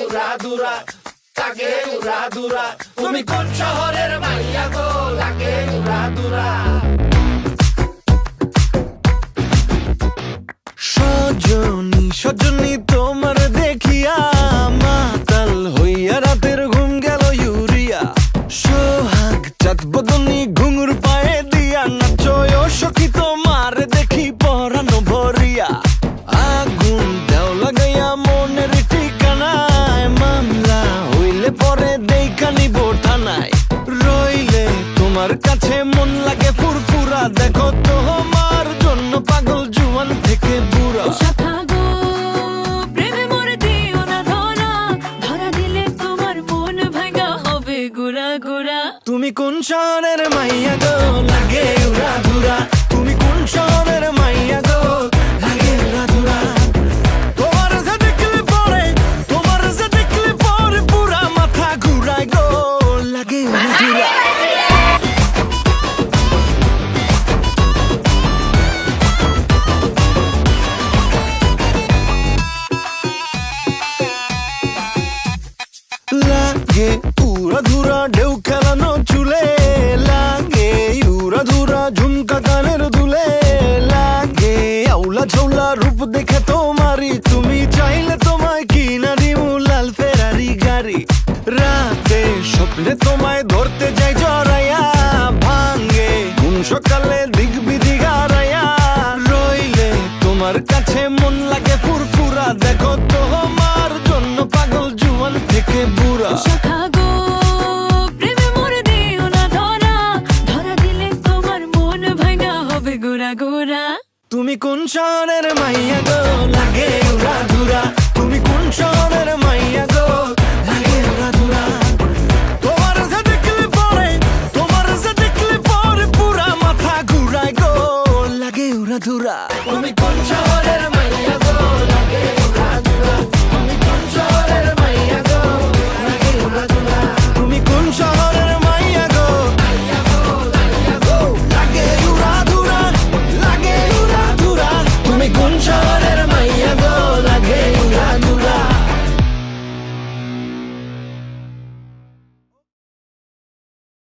উড়াধুরা, লাগে উড়াধুরা। তুমি কোন শহরের মাইয়া গো, লাগে উড়াধুরা। সজনী সজনী তোমার দেখিয়া মাতাল হইয়া রাতের ঘুম গেল ইউরিয়া। সোহাগ চাঁদ বদনী ঘুঙুর পায়ে দিয়া নাচয় সখী তোমার দেখি পরানো ভরিয়া। আগুন দেও লাগাইয়া মনের ঠিকানায়, মামলা হইলে পরে দেখা নিব থানায়। রইলে তোমার কাছে মন লাগে ফুরফুরা, দেখো তোমার জন্য পাগল জুয়ান থেকে বুড়া। তুমি কোন শহরের মাইয়া গো, লাগে উড়াধুরা। তুমি কোন শহরের মাইয়া গো, লাগে উড়াধুরা। তোমার যে দেখলে পরে, তোমার যে দেখলে পরে পুরা মাথা ঘুরায় গো, লাগে উড়াধুরা। লাগে উড়াধুরা ঢেউ খেলানো চুলে, লাগে উড়াধুরা ঝুমকা কানের দুলে, লাগে আউলা ঝৌলা রূপ দেখে তোমারি, তুমি চাইলে তোমায় কিনা দিমু লাল ফেরারি গাড়ি। রাতে স্বপ্নে তোমায় ধরতে যাই জড়াইয়া, ভাঙ্গে ঘুম সকালে দিক বিধি গারাইয়া। রইলে তোমার কাছে মন লাগে ফুরফুরা, দেখো তোমার জন্য পাগল জুয়ান থেকে বুড়া। তুমি কোন শহরের মাইয়া গো, লাগে উড়াধুরা। তুমি কোন শহরের মাইয়া গো, লাগে উড়াধুরা। তোমার যে দেখলে পরে, তোমার যে দেখলে পরে পুরা মাথা ঘুরায় গো, লাগে উড়াধুরা।